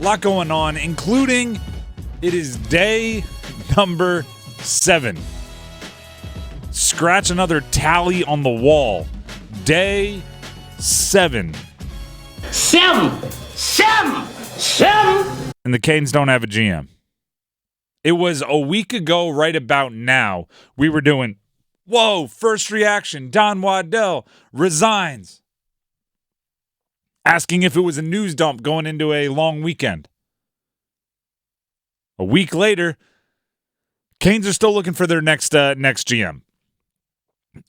lot going on, including it is day number 7. Scratch another tally on the wall. Day 7. 7. And the Canes don't have a GM. It was a week ago, right about now, we were doing, whoa, first reaction, Don Waddell resigns. Asking if it was a news dump going into a long weekend. A week later, Canes are still looking for their next GM.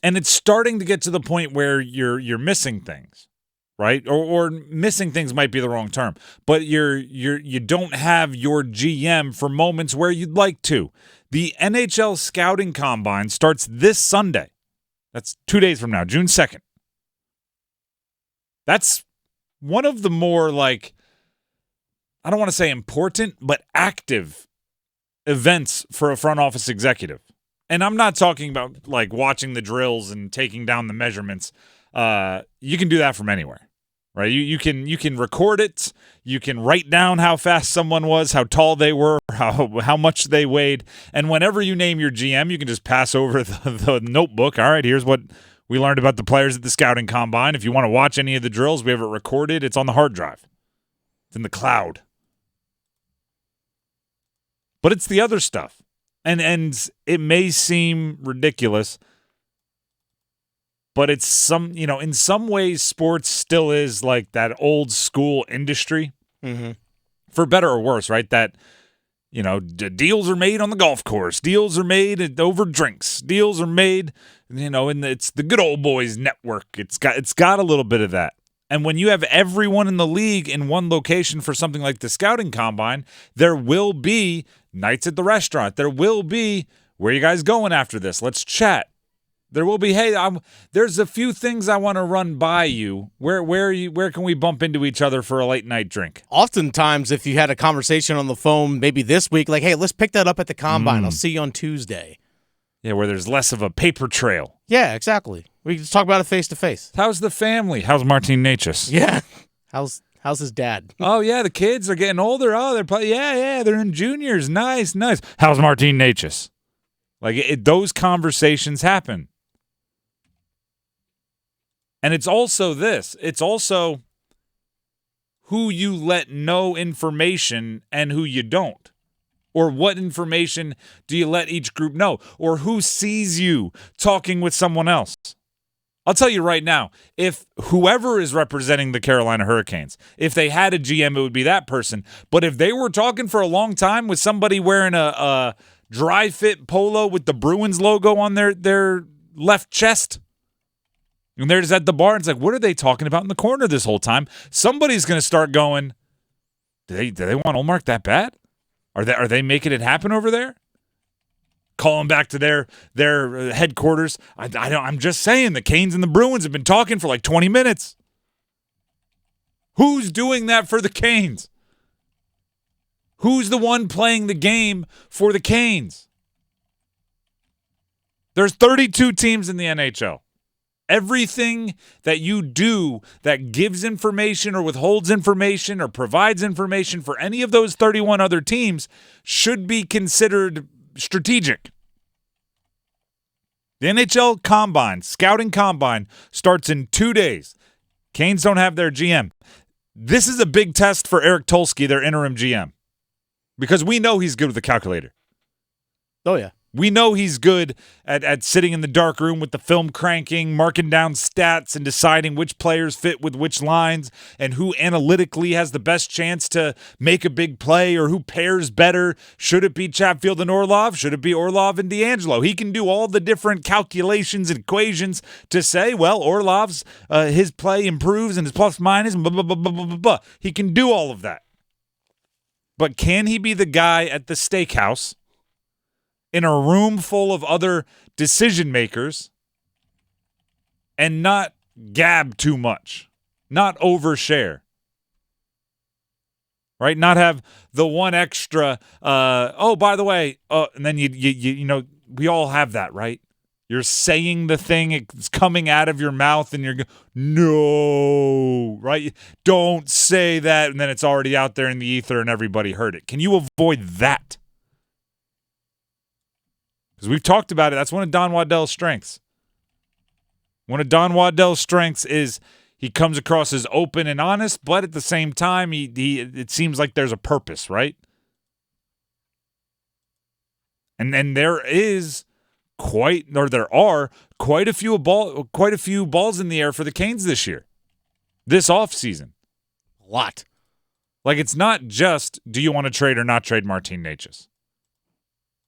And it's starting to get to the point where you're missing things, right? Or missing things might be the wrong term, but you don't have your GM for moments where you'd like to. The NHL Scouting Combine starts this Sunday. That's 2 days from now, June 2nd. That's one of the more, I don't want to say important, but active events for a front office executive. And I'm not talking about watching the drills and taking down the measurements. You can do that from anywhere, right? You can record it. You can write down how fast someone was, how tall they were, how much they weighed. And whenever you name your GM, you can just pass over the notebook. All right, here's what we learned about the players at the Scouting Combine. If you want to watch any of the drills, we have it recorded. It's on the hard drive. It's in the cloud. But it's the other stuff. And it may seem ridiculous, but it's in some ways, sports still is like that old school industry, for better or worse, right? That, deals are made on the golf course. Deals are made over drinks. Deals are made, and it's the good old boys network. It's got a little bit of that. And when you have everyone in the league in one location for something like the Scouting Combine, there will be nights at the restaurant. There will be, where are you guys going after this? Let's chat. There will be, hey, there's a few things I want to run by you. Where can we bump into each other for a late night drink? Oftentimes, if you had a conversation on the phone, maybe this week, hey, let's pick that up at the Combine. I'll see you on Tuesday. Yeah, where there's less of a paper trail. Yeah, exactly. We can just talk about it face to face. How's the family? How's Martin Natchez? Yeah. How's his dad? Oh, yeah, the kids are getting older. Oh, they're probably, they're in juniors. Nice. How's Martin Natchez? Those conversations happen. And it's also this. It's also who you let know information and who you don't. Or what information do you let each group know? Or who sees you talking with someone else? I'll tell you right now, if whoever is representing the Carolina Hurricanes, if they had a GM, it would be that person. But if they were talking for a long time with somebody wearing a dry fit polo with the Bruins logo on their left chest, and they're just at the bar, and it's what are they talking about in the corner this whole time? Somebody's going to start going, do they want Ullmark that bad? Are they making it happen over there? Call them back to their headquarters. I'm just saying, the Canes and the Bruins have been talking for 20 minutes. Who's doing that for the Canes? Who's the one playing the game for the Canes? There's 32 teams in the NHL. Everything that you do that gives information or withholds information or provides information for any of those 31 other teams should be considered strategic. The NHL Combine, Scouting Combine, starts in 2 days. Canes don't have their GM. This is a big test for Eric Tulsky, their interim GM, because we know he's good with the calculator. Oh, yeah. We know he's good at sitting in the dark room with the film cranking, marking down stats, and deciding which players fit with which lines and who analytically has the best chance to make a big play or who pairs better. Should it be Chatfield and Orlov? Should it be Orlov and D'Angelo? He can do all the different calculations and equations to say, well, Orlov's his play improves and his plus minus, blah, blah, blah, blah, blah, blah. He can do all of that. But can he be the guy at the steakhouse in a room full of other decision makers and not gab too much, not overshare, right? Not have the one extra, by the way, and then you know, we all have that, right? You're saying the thing, it's coming out of your mouth, and you're going, no, right? Don't say that, and then it's already out there in the ether, and everybody heard it. Can you avoid that? Because we've talked about it. That's one of Don Waddell's strengths. One of Don Waddell's strengths is he comes across as open and honest, but at the same time, it seems like there's a purpose, right? And there are quite a few balls in the air for the Canes this year, this offseason. A lot. Like, it's not just, do you want to trade or not trade Martin Necas?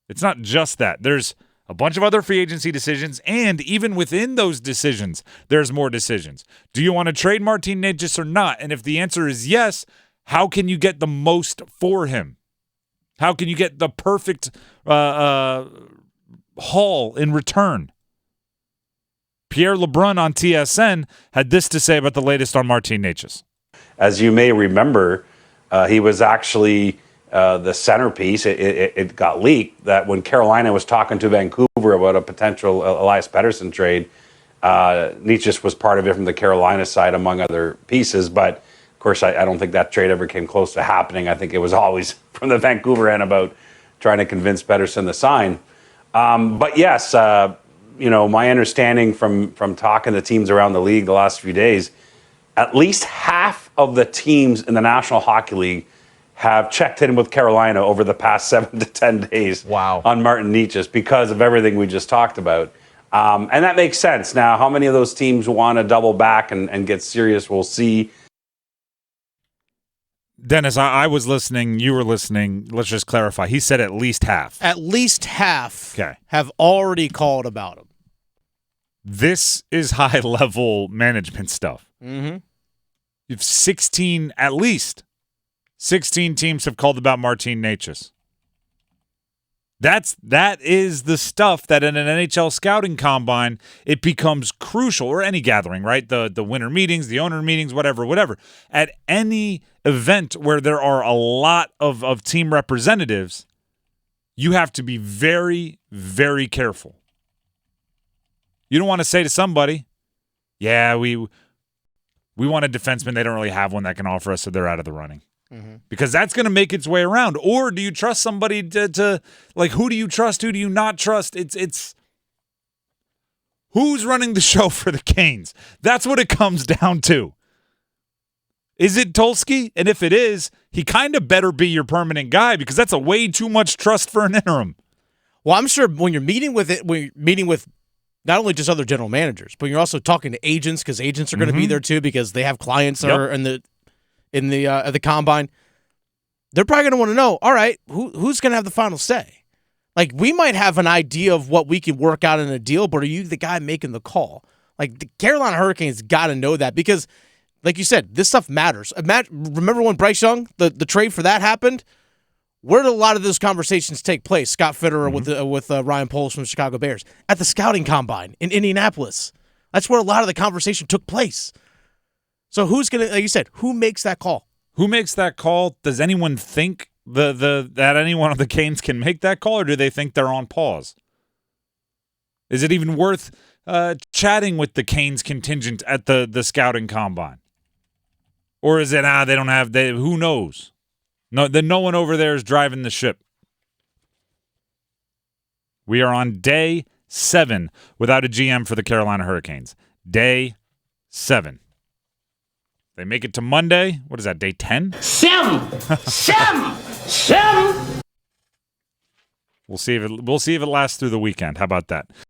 It's not just that. There's a bunch of other free agency decisions, and even within those decisions, there's more decisions. Do you want to trade Martin Necas or not? And if the answer is yes, how can you get the most for him? How can you get the perfect haul in return? Pierre LeBrun on TSN had this to say about the latest on Martin Necas. As you may remember, he was actually the centerpiece. It got leaked that when Carolina was talking to Vancouver about a potential Elias Pettersson trade, Necas was part of it from the Carolina side, among other pieces. But, of course, I don't think that trade ever came close to happening. I think it was always from the Vancouver end about trying to convince Pettersson to sign. But, yes, my understanding from talking to teams around the league the last few days, at least half of the teams in the National Hockey League have checked in with Carolina over the past 7 to 10 days on Martin Necas because of everything we just talked about. And that makes sense. Now, how many of those teams want to double back and get serious, we'll see. Dennis, I was listening. You were listening. Let's just clarify. He said at least half. At least half have already called about him. This is high-level management stuff. Mm-hmm. You've 16, at least 16 teams have called about Martin Necas. That is the stuff that in an NHL Scouting Combine, it becomes crucial, or any gathering, right? The winter meetings, the owner meetings, whatever. At any event where there are a lot of team representatives, you have to be very, very careful. You don't want to say to somebody, yeah, we want a defenseman. They don't really have one that can offer us, so they're out of the running. Mm-hmm. Because that's going to make its way around. Or do you trust somebody to like, who do you trust? Who do you not trust? It's who's running the show for the Canes? That's what it comes down to. Is it Tulsky? And if it is, he kind of better be your permanent guy, because that's a way too much trust for an interim. Well, I'm sure when you're meeting with not only just other general managers, but you're also talking to agents, because agents are going to be there too, because they have clients that are in the combine. They're probably going to want to know, all right, who's going to have the final say? Like, we might have an idea of what we can work out in a deal, but are you the guy making the call? Like, the Carolina Hurricanes got to know that, because, like you said, this stuff matters. Remember when Bryce Young, the trade for that happened? Where did a lot of those conversations take place? Scott Fitterer with Ryan Poles from the Chicago Bears at the Scouting Combine in Indianapolis. That's where a lot of the conversation took place. So who's going to, like you said, who makes that call? Who makes that call? Does anyone think that any one of the Canes can make that call, or do they think they're on pause? Is it even worth chatting with the Canes contingent at the Scouting Combine? Or is it, they don't have, who knows? No one over there is driving the ship. We are on day 7 without a GM for the Carolina Hurricanes. Day 7. They make it to Monday. What is that, day 10? 7. We'll see if it lasts through the weekend. How about that?